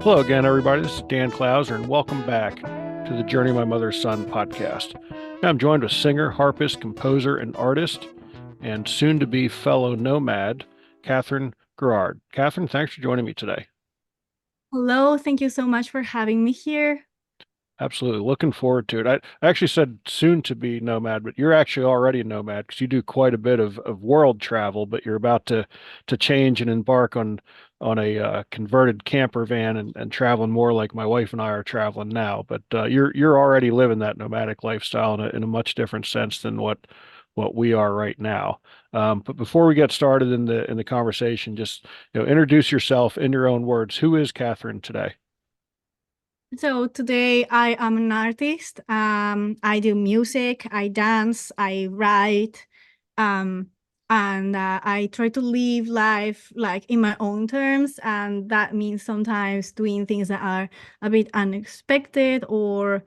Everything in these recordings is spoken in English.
Hello again, everybody. This is Dan Clouser, and welcome back to the Journey of My Mother's Son podcast. Now, I'm joined with singer, harpist, composer, and artist, and soon to be fellow nomad, Catherine Gairard. Catherine, thanks for joining me today. Hello, thank you so much for having me here. Absolutely. Looking forward to it. I actually said soon to be nomad, but you're actually already a nomad because you do quite a bit of world travel, but you're about to change and embark on a converted camper van and traveling more like my wife and I are traveling now. But you're already living that nomadic lifestyle in a much different sense than what we are right now. But before we get started in the conversation, just introduce yourself in your own words. Who is Catherine today? So today I am an artist. I do music, I dance, I write, um, and I try to live life like in my own terms, and that means sometimes doing things that are a bit unexpected or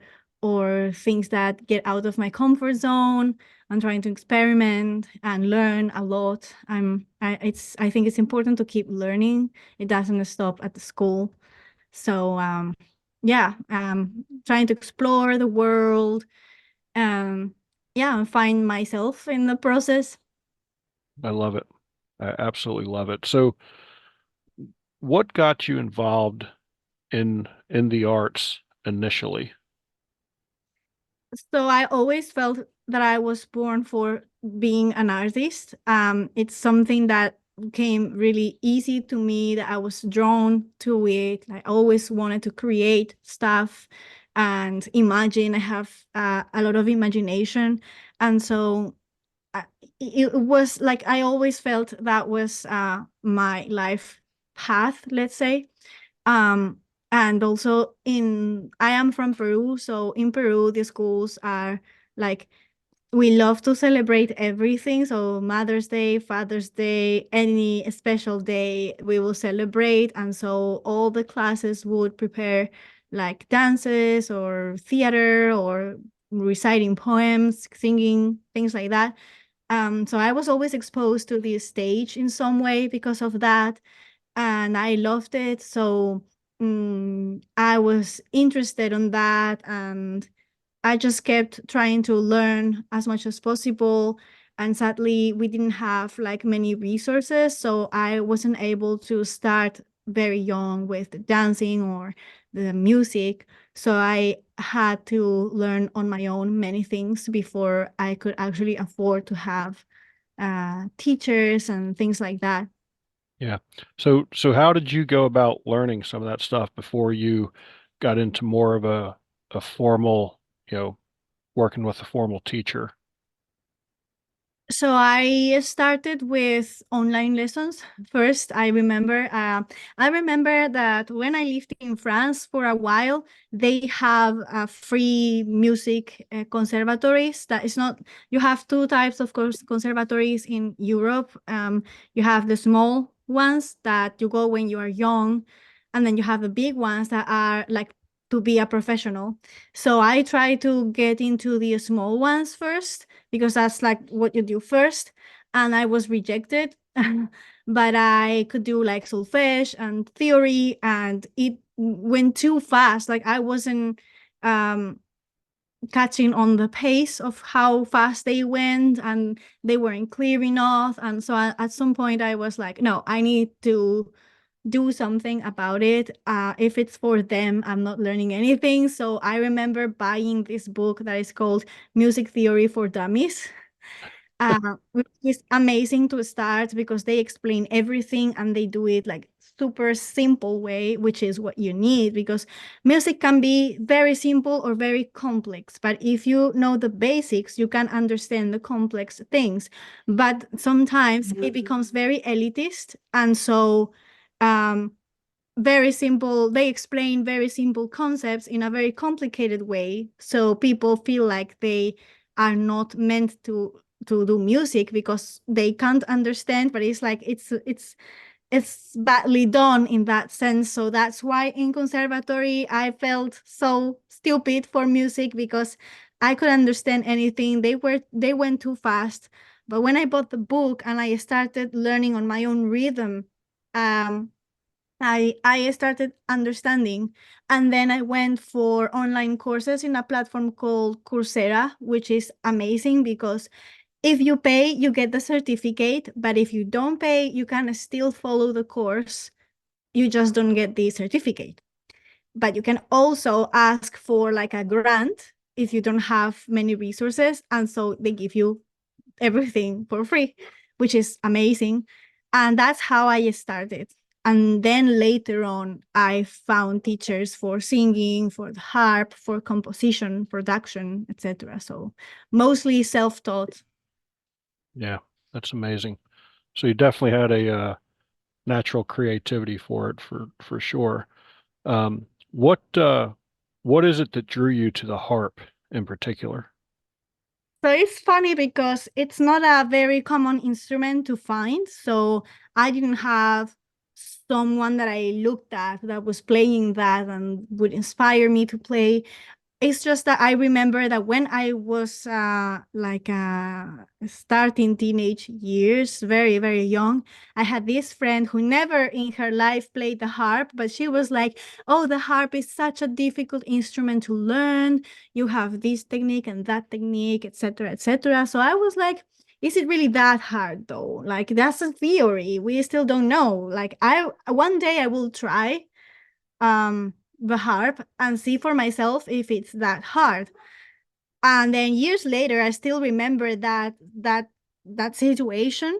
things that get out of my comfort zone. I'm trying to experiment and learn a lot. I think it's important to keep learning. It doesn't stop at the school. So yeah, trying to explore the world, yeah, and find myself in the process. I love it. I absolutely love it. So, what got you involved in the arts initially? So I always felt that I was born for being an artist. It's something that came really easy to me, that I was drawn to it. I always wanted to create stuff and imagine. I have a lot of imagination. And so uh, it was like I always felt that was my life path, let's say. Um, and also in I am from Peru, so in Peru the schools are like we love to celebrate everything. So Mother's Day, Father's Day, any special day we will celebrate. And so all the classes would prepare like dances or theater or reciting poems, singing, things like that. So I was always exposed to the stage in some way because of that, and I loved it. So I was interested on that, and I just kept trying to learn as much as possible. And sadly, we didn't have like many resources, so I wasn't able to start very young with the dancing or the music. So I had to learn on my own many things before I could actually afford to have teachers and things like that. Yeah. So how did you go about learning some of that stuff before you got into more of a formal, working with a formal teacher? So I started with online lessons first. I remember that when I lived in France for a while, they have free music conservatories. That is not You have two types of course conservatories in Europe. You have the small ones that you go when you are young, and then you have the big ones that are like to be a professional. So I try to get into the small ones first because that's like what you do first. And I was rejected, but I could do like solfege and theory, and it went too fast. Like I wasn't um, catching on the pace of how fast they went, and they weren't clear enough. And so at some point, I was like, no, I need to do something about it. If it's for them, I'm not learning anything. So I remember buying this book that is called Music Theory for Dummies, which is amazing to start because they explain everything and they do it like super simple way, which is what you need because music can be very simple or very complex. But if you know the basics, you can understand the complex things. But sometimes it becomes very elitist, and so um, very simple. They explain very simple concepts in a very complicated way, so people feel like they are not meant to do music because they can't understand. But it's like it's badly done in that sense. So that's why in conservatory I felt so stupid for music because I could understand anything. They went too fast. But when I bought the book and I started learning on my own rhythm, um I started understanding. And then I went for online courses in a platform called Coursera, which is amazing because if you pay, you get the certificate. But if you don't pay, you can still follow the course. You just don't get the certificate. But you can also ask for like a grant if you don't have many resources. And so they give you everything for free, which is amazing. And that's how I started. And then later on, I found teachers for singing, for the harp, for composition, production, etc. So mostly self-taught. Yeah, that's amazing. So you definitely had a natural creativity for it for sure. Um, what what is it that drew you to the harp in particular? So it's funny because it's not a very common instrument to find. So I didn't have someone that I looked at that was playing that and would inspire me to play. It's just that I remember that when I was starting teenage years, very, very young, I had this friend who never in her life played the harp, but she was like, oh, the harp is such a difficult instrument to learn. You have this technique and that technique, etc., etc. So I was like, is it really that hard though? Like that's a theory. We still don't know. Like I one day I will try the harp and see for myself if it's that hard. And then years later, I still remember that situation.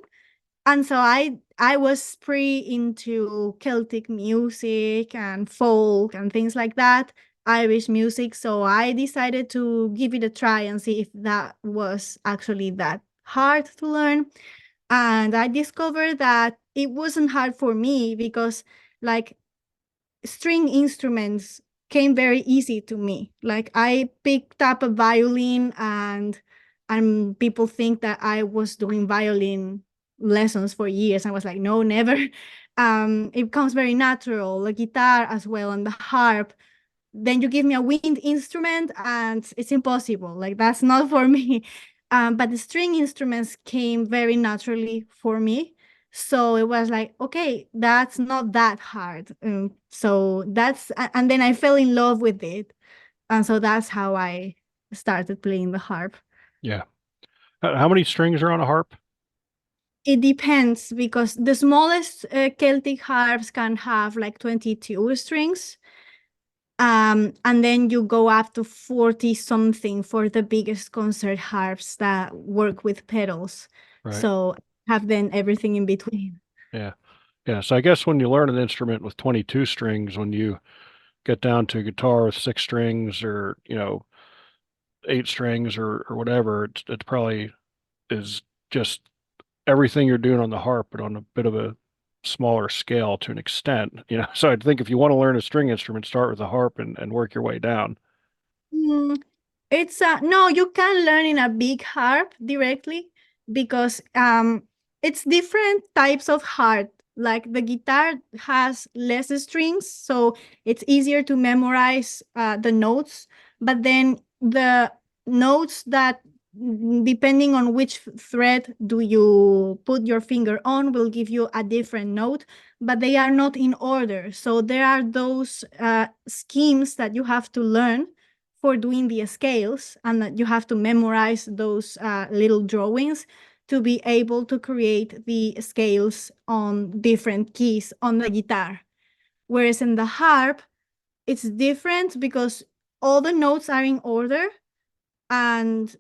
And so I was pretty into Celtic music and folk and things like that, Irish music. So I decided to give it a try and see if that was actually that hard to learn. And I discovered that it wasn't hard for me because like string instruments came very easy to me. Like I picked up a violin and people think that I was doing violin lessons for years. I was like, no, never. It comes very natural. The guitar as well and the harp, then you give me a wind instrument and it's impossible. Like that's not for me. But the string instruments came very naturally for me. So it was like, okay, that's not that hard. So and then I fell in love with it. And so that's how I started playing the harp. Yeah. How many strings are on a harp? It depends because the smallest Celtic harps can have like 22 strings. And then you go up to 40 something for the biggest concert harps that work with pedals. Right. So have then everything in between. Yeah. Yeah. So I guess when you learn an instrument with 22 strings, when you get down to a guitar with 6 strings or, 8 strings or whatever, it's probably is just everything you're doing on the harp, but on a bit of a smaller scale to an extent, So I think if you want to learn a string instrument, start with the harp and work your way down. Mm, it's no, you can learn in a big harp directly because it's different types of harp. Like the guitar has less strings, so it's easier to memorize the notes. But then the notes that depending on which thread do you put your finger on will give you a different note, but they are not in order. So there are those schemes that you have to learn for doing the scales, and that you have to memorize those little drawings to be able to create the scales on different keys on the guitar. Whereas in the harp, it's different because all the notes are in order, and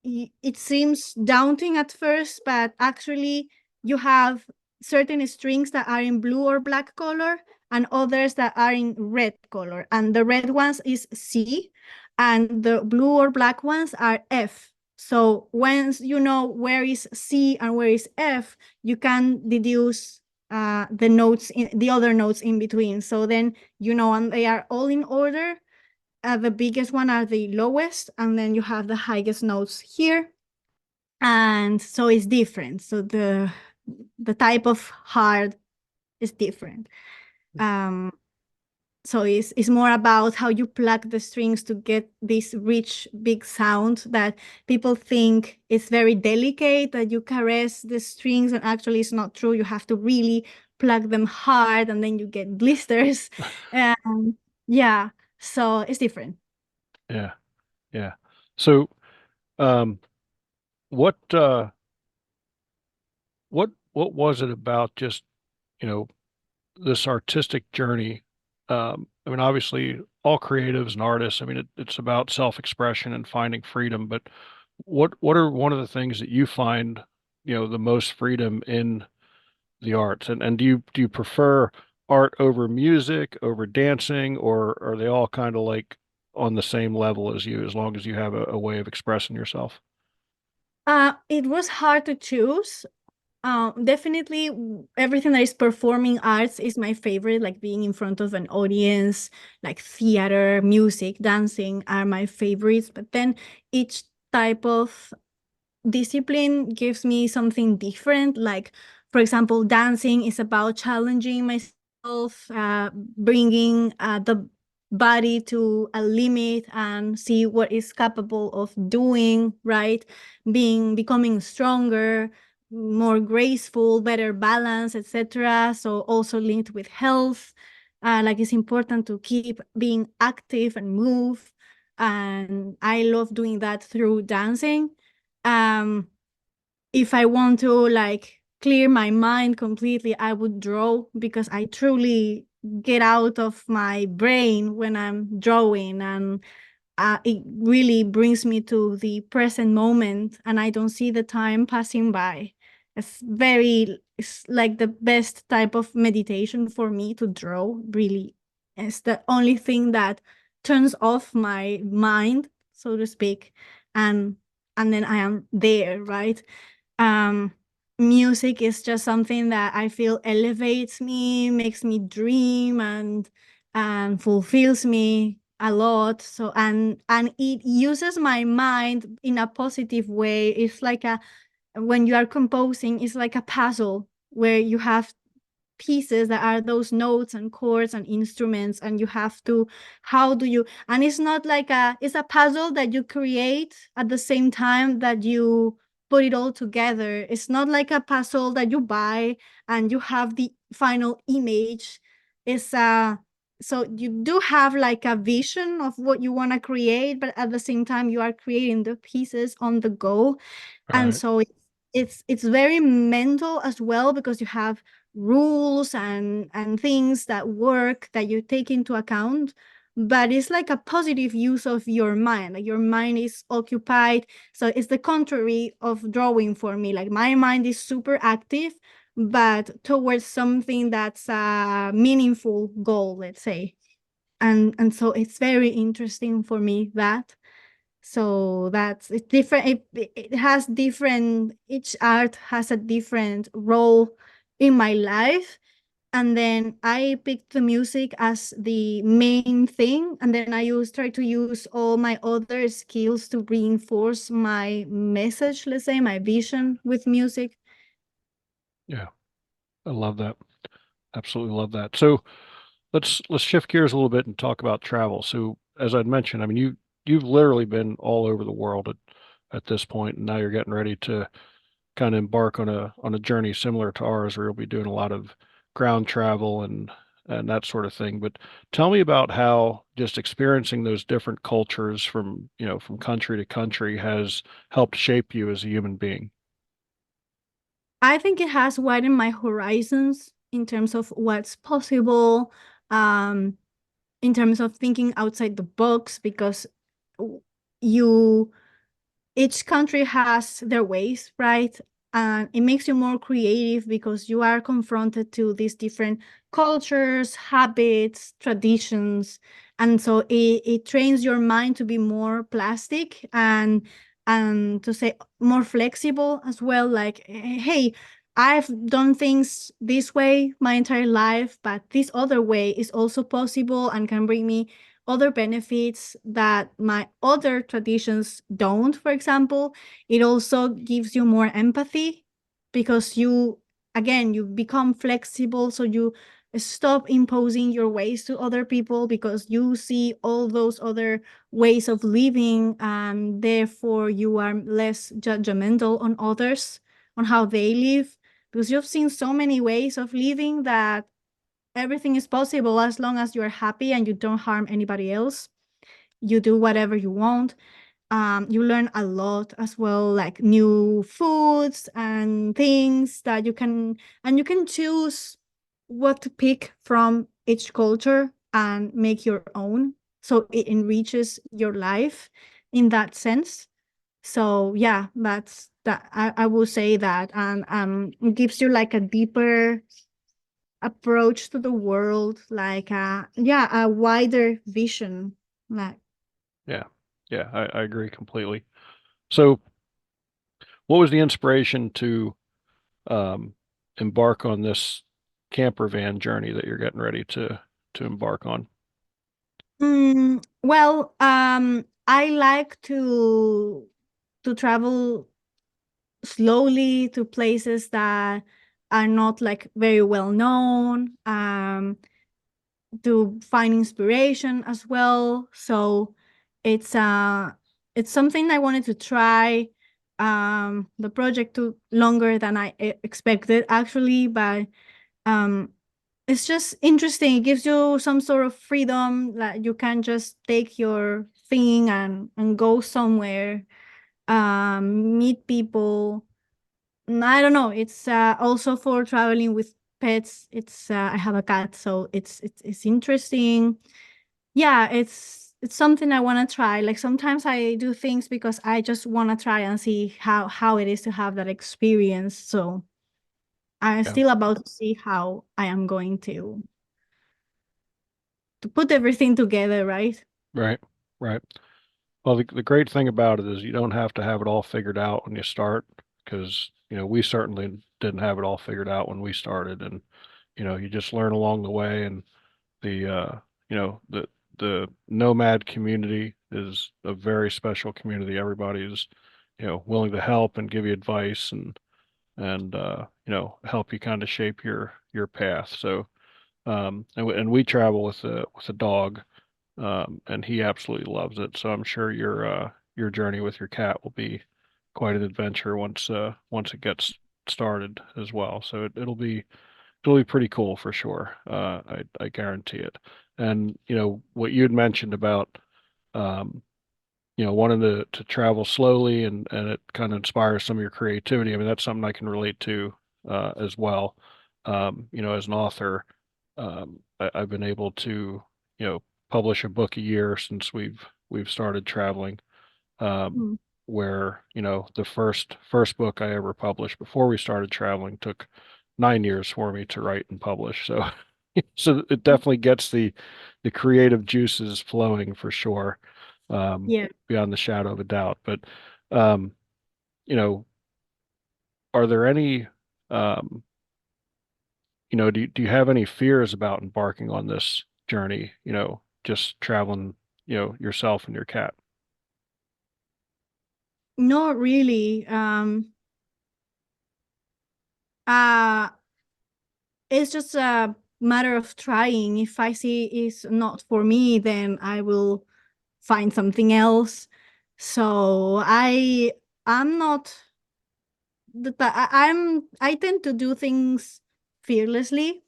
it seems daunting at first, but actually you have certain strings that are in blue or black color and others that are in red color. And the red ones is C and the blue or black ones are F. So once you know where is C and where is F, you can deduce the notes in the other notes in between. So then and they are all in order. The biggest one are the lowest, and then you have the highest notes here. And so it's different. So the type of hard is different. Um, so it's more about how you pluck the strings to get this rich, big sound that people think is very delicate, that you caress the strings, and actually it's not true. You have to really pluck them hard and then you get blisters. Um, yeah, so it's different. Yeah, yeah. So, um, what what was it about just, you know, this artistic journey? I mean, obviously, all creatives and artists, I mean, it's about self-expression and finding freedom, but what are one of the things that you find, the most freedom in the arts? And do you prefer art over music, over dancing, or are they all kind of like on the same level as you, as long as you have a way of expressing yourself? It was hard to choose. Definitely everything that is performing arts is my favorite, like being in front of an audience, like theater, music, dancing are my favorites. But then each type of discipline gives me something different. Like, for example, dancing is about challenging myself, bringing the body to a limit and see what is capable of doing, right? Becoming stronger, more graceful, better balance, etc. So also linked with health. Like it's important to keep being active and move. And I love doing that through dancing. um if I want to like clear my mind completely, I would draw because I truly get out of my brain when I'm drawing, and it really brings me to the present moment and I don't see the time passing by. It's like the best type of meditation for me to draw, really. It's the only thing that turns off my mind, so to speak, and then I am there, right? um Music is just something that I feel elevates me, makes me dream, and fulfills me a lot. So and it uses my mind in a positive way. It's like a when you are composing, it's like a puzzle where you have pieces that are those notes and chords and instruments, and you have to, how do you, and it's not like it's a puzzle that you create at the same time that you put it all together. It's not like a puzzle that you buy and you have the final image. It's so you do have like a vision of what you want to create, but at the same time you are creating the pieces on the go. And Right. so it's very mental as well, because you have rules and things that work that you take into account, but it's like a positive use of your mind. Like your mind is occupied, so it's the contrary of drawing for me. Like my mind is super active, but towards something that's a meaningful goal, let's say. And so it's very interesting for me that. So that's it's different. It has different, each art has a different role in my life. And then I picked the music as the main thing. And then I try to use all my other skills to reinforce my message, let's say, my vision with music. Yeah, I love that. Absolutely love that. So let's shift gears a little bit and talk about travel. So as I'd mentioned, I mean, you've literally been all over the world at this point, and now you're getting ready to kind of embark on a journey similar to ours, where you'll be doing a lot of ground travel and that sort of thing. But tell me about how just experiencing those different cultures from, from country to country has helped shape you as a human being. I think it has widened my horizons in terms of what's possible, um, in terms of thinking outside the box, because you each country has their ways, right? And it makes you more creative because you are confronted to these different cultures, habits, traditions. And so it trains your mind to be more plastic and to say more flexible as well. Like, hey, I've done things this way my entire life, but this other way is also possible and can bring me other benefits that my other traditions don't. For example, it also gives you more empathy because you become flexible, so you stop imposing your ways to other people because you see all those other ways of living, and therefore you are less judgmental on others, on how they live, because you've seen so many ways of living that everything is possible as long as you're happy and you don't harm anybody else. You do whatever you want. You learn a lot as well, like new foods and things that you can choose what to pick from each culture and make your own. So it enriches your life in that sense. So yeah, that's that. I will say that, and it gives you like a deeper approach to the world, like a wider vision. Like, Yeah. Yeah, I agree completely. So what was the inspiration to um, embark on this camper van journey that you're getting ready to embark on? well, I like to travel slowly to places that are not like very well known. To find inspiration as well. So it's uh it's something I wanted to try. The project took longer than I expected actually, but um it's just interesting. It gives you some sort of freedom that you can just take your thing and go somewhere, meet people. I don't know. It's also for traveling with pets. It's I have a cat, so it's interesting. Yeah, it's something I want to try. Like sometimes I do things because I just want to try and see how it is to have that experience. So I'm Yeah, still about to see how I am going to put everything together, right? right, right. Well, the great thing about it is you don't have to have it all figured out when you start, because, we certainly didn't have it all figured out when we started. And, you just learn along the way. And the, the nomad community is a very special community. Everybody is, willing to help and give you advice and help you kind of shape your path. So, and we travel with a dog, and he absolutely loves it. So I'm sure your journey with your cat will be quite an adventure once it gets started as well. So it'll be pretty cool for sure. I guarantee it. And what you had mentioned about um, wanting to travel slowly, and it kind of inspires some of your creativity. I mean, that's something I can relate to as well. As an author, I've been able to, publish a book a year since we've started traveling. Um, Mm. where, the first book I ever published before we started traveling took 9 years for me to write and publish. So so it definitely gets the creative juices flowing for sure, Yeah. beyond the shadow of a doubt. But um, you know, are there any do you have any fears about embarking on this journey, just traveling, yourself and your cat? Not really. Uh it's just a matter of trying. If I see it's not for me, then I will find something else. So I'm not I tend to do things fearlessly.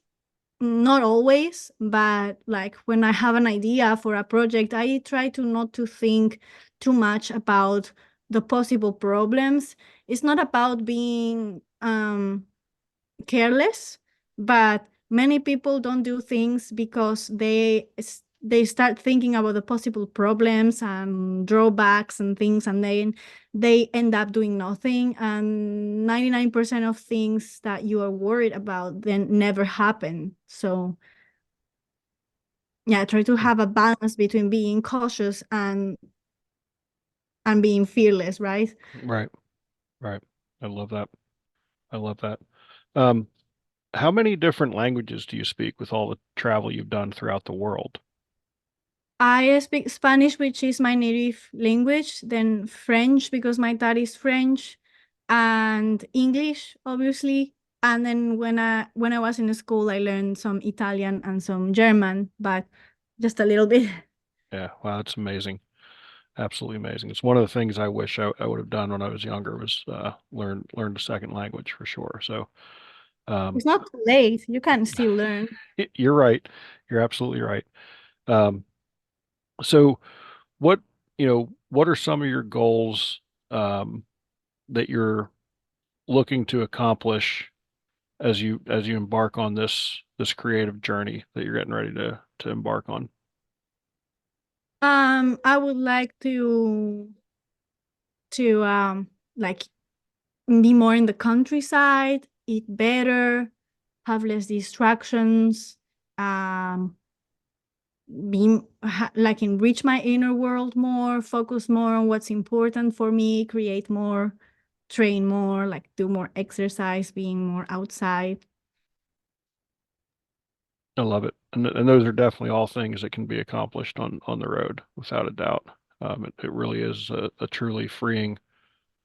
Not always, but like when I have an idea for a project, I try to not to think too much about the possible problems. It's not about being careless, but many people don't do things because they start thinking about the possible problems and drawbacks and things, and then they end up doing nothing. And 99% of things that you are worried about then never happen. So yeah, try to have a balance between being cautious and being fearless, right? Right, right. I love that. I love that. Um, how many different languages do you speak with all the travel you've done throughout the world? I speak Spanish, which is my native language, then French because my dad is French, and English, obviously. And then when I was in school, I learned some Italian and some German, but just a little bit. Yeah, wow, that's amazing. Absolutely amazing. It's one of the things I wish I would have done when I was younger, was learn a second language for sure. So Um, It's not too late. You can still learn. you're right. You're absolutely right. Um, so what, what are some of your goals um, that you're looking to accomplish as you embark on this creative journey that you're getting ready to embark on? I would like to like be more in the countryside, eat better, have less distractions, um, like enrich my inner world more, focus more on what's important for me, create more, train more, like do more exercise, being more outside. I love it. And those are definitely all things that can be accomplished on the road without a doubt. It really is a truly freeing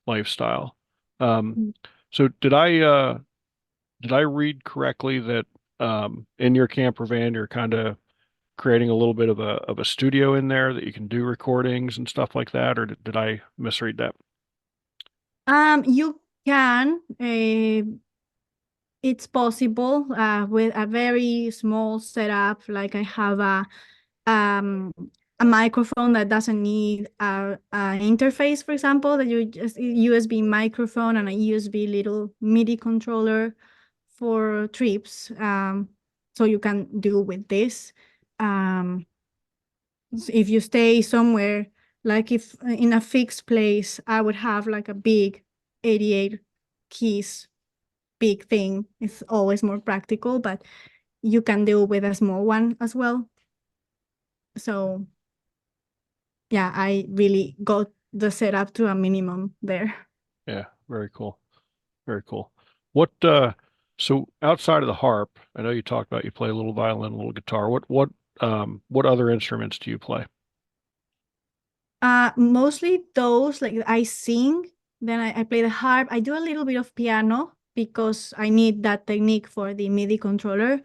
lifestyle. Um, Mm. so did I read correctly that in your camper van you're kind of creating a little bit of a studio in there that you can do recordings and stuff like that, or did I misread that? You can, it's possible with a very small setup. Like I have um, a microphone that doesn't need an interface, for example, that you just USB microphone and a USB little MIDI controller for trips. So you can do with this. Um, if you stay somewhere, like if in a fixed place, I would have like a big 88 keys big thing. It's always more practical, but you can deal with a small one as well. So yeah, I really got the setup to a minimum there. Yeah, very cool. Very cool. What so outside of the harp, I know you talked about you play a little violin, a little guitar. What other instruments do you play? Mostly those, like I sing, then I play the harp. I do a little bit of piano because I need that technique for the MIDI controller.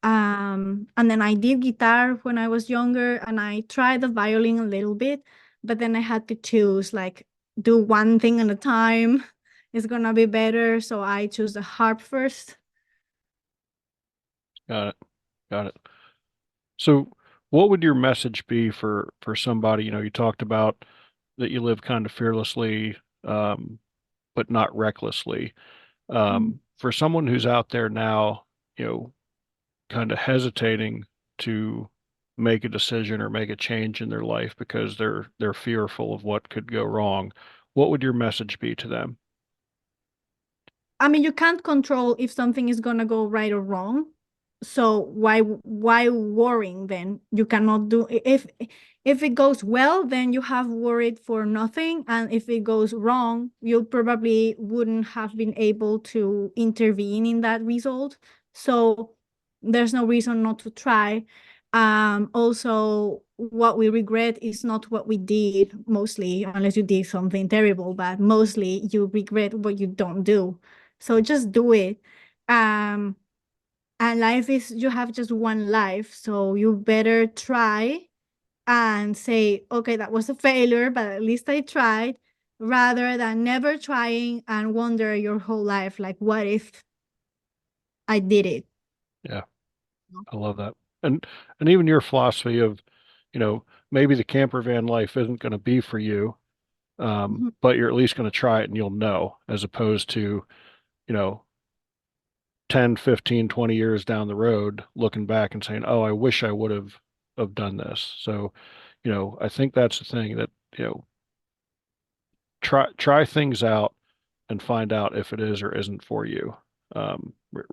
And then I did guitar when I was younger, and I tried the violin a little bit, but then I had to choose like do one thing at a time. It's gonna be better, so I choose the harp first. Got it. Got it. So what would your message be for somebody, you talked about that you live kind of fearlessly, but not recklessly. Mm. For someone who's out there now, kind of hesitating to make a decision or make a change in their life because they're fearful of what could go wrong, what would your message be to them? I mean, you can't control if something is gonna go right or wrong. So why worrying then? You cannot do if it goes well, then you have worried for nothing. And if it goes wrong, you probably wouldn't have been able to intervene in that result. So there's no reason not to try. Also, what we regret is not what we did mostly, unless you did something terrible, but mostly you regret what you don't do. So just do it. Um, and life is, you have just one life, so you better try and say, okay, that was a failure, but at least I tried, rather than never trying and wonder your whole life, like, what if I did it? Yeah, I love that. And even your philosophy of, you know, maybe the camper van life isn't going to be for you, Mhm. but you're at least going to try it and you'll know, as opposed to, you know, 10, 15, 20 years down the road, looking back and saying, "Oh, I wish I would have done this." So, I think that's the thing that, try things out and find out if it is or isn't for you.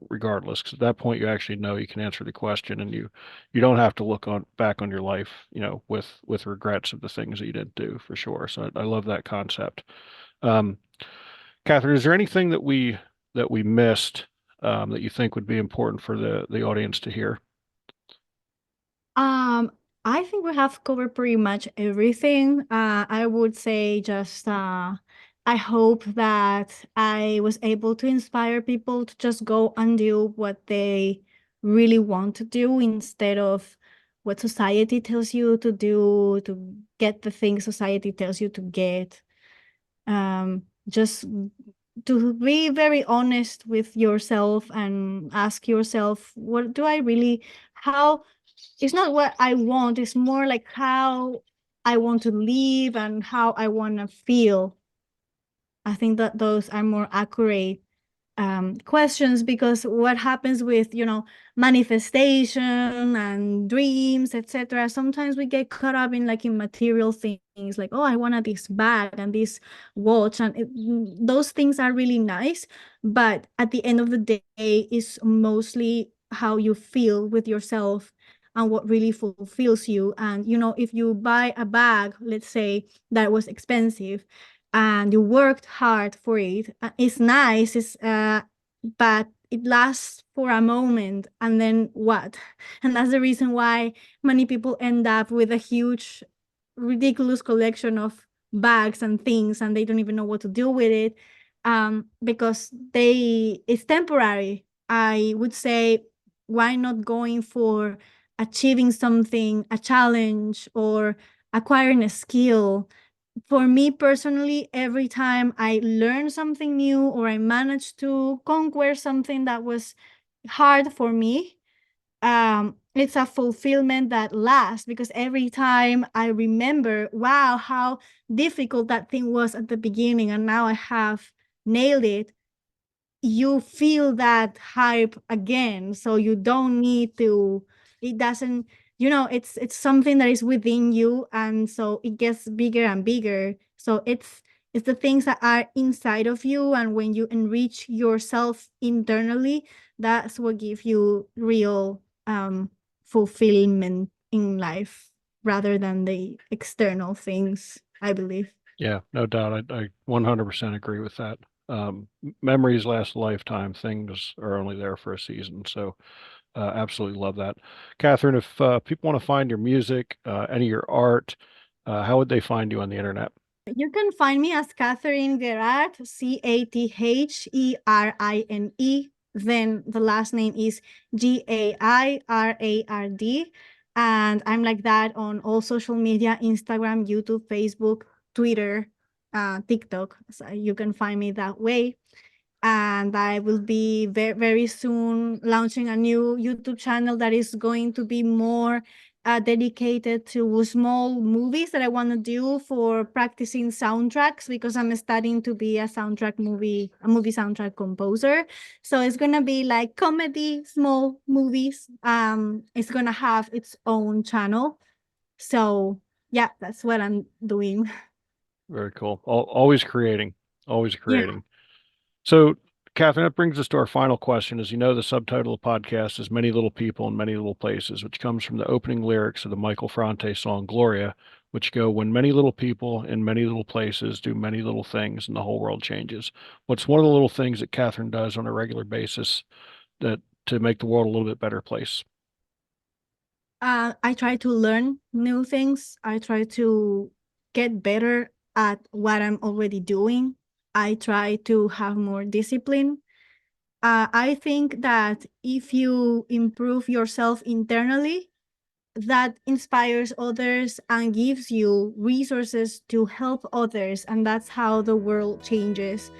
Regardless, because at that point you actually know you can answer the question, and you don't have to look on back on your life, with regrets of the things that you didn't do for sure. So I love that concept. Um, Catherine, is there anything that we missed that you think would be important for the audience to hear? Um, I think we have covered pretty much everything. I would say just I hope that I was able to inspire people to just go and do what they really want to do instead of what society tells you to do, to get the things society tells you to get. Just to be very honest with yourself and ask yourself, what do I really, how, it's not what I want, it's more like how I want to live and how I want to feel. I think that those are more accurate questions, because what happens with, manifestation and dreams, etc., sometimes we get caught up in like in material things, like, oh, I wanted this bag and this watch, and those things are really nice, but at the end of the day it's mostly how you feel with yourself and what really fulfills you. And if you buy a bag, let's say, that was expensive and you worked hard for it, it's nice, but it lasts for a moment, and then what? And that's the reason why many people end up with a huge, ridiculous collection of bags and things, and they don't even know what to do with it, because it's temporary. I would say, why not going for achieving something, a challenge, or acquiring a skill? For me personally, every time I learn something new or I manage to conquer something that was hard for me, it's a fulfillment that lasts, because every time I remember, wow, how difficult that thing was at the beginning, and now I have nailed it, you feel that hype again. So you don't need to, it doesn't, it's something that is within you, and so it gets bigger and bigger. So it's the things that are inside of you, and when you enrich yourself internally, that's what gives you real fulfillment in life, rather than the external things, I believe. Yeah, no doubt. I 100% agree with that. Memories last a lifetime. Things are only there for a season. So, absolutely love that. Catherine, if people want to find your music, any of your art, how would they find you on the internet? You can find me as Catherine Gairard, Catherine. Then the last name is Gairard. And I'm like that on all social media: Instagram, YouTube, Facebook, Twitter, TikTok. So you can find me that way. And I will be very, very soon launching a new YouTube channel that is going to be more dedicated to small movies that I want to do for practicing soundtracks, because I'm studying to be a movie soundtrack composer. So it's gonna be like comedy, small movies. It's gonna have its own channel. So yeah, that's what I'm doing. Very cool. Always creating, always Yeah. creating. So, Catherine, that brings us to our final question. As you know, the subtitle of the podcast is Many Little People in Many Little Places, which comes from the opening lyrics of the Michael Franti song Gloria, which go, when many little people in many little places do many little things and the whole world changes. What's one of the little things that Catherine does on a regular basis that to make the world a little bit better place? I try to learn new things. I try to get better at what I'm already doing. I try to have more discipline. I think that if you improve yourself internally, that inspires others and gives you resources to help others. And that's how the world changes,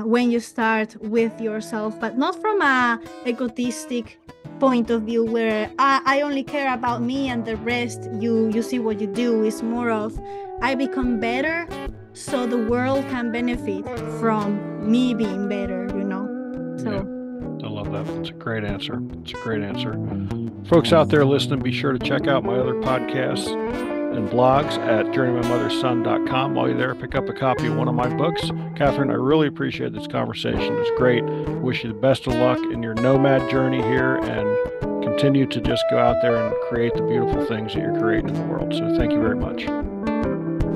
when you start with yourself, but not from a egotistic point of view where I only care about me and the rest you see what you do. Is more of, I become better so the world can benefit from me being better. Yeah, So I love that. That's a great answer. It's a great answer. Folks out there listening, be sure to check out my other podcasts and blogs at journeymymotherson.com. While you're there, pick up a copy of one of my books. Catherine, I really appreciate this conversation. It was great. Wish you the best of luck in your nomad journey here and continue to just go out there and create the beautiful things that you're creating in the world. So thank you very much.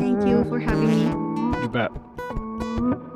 thank you for having me. You bet.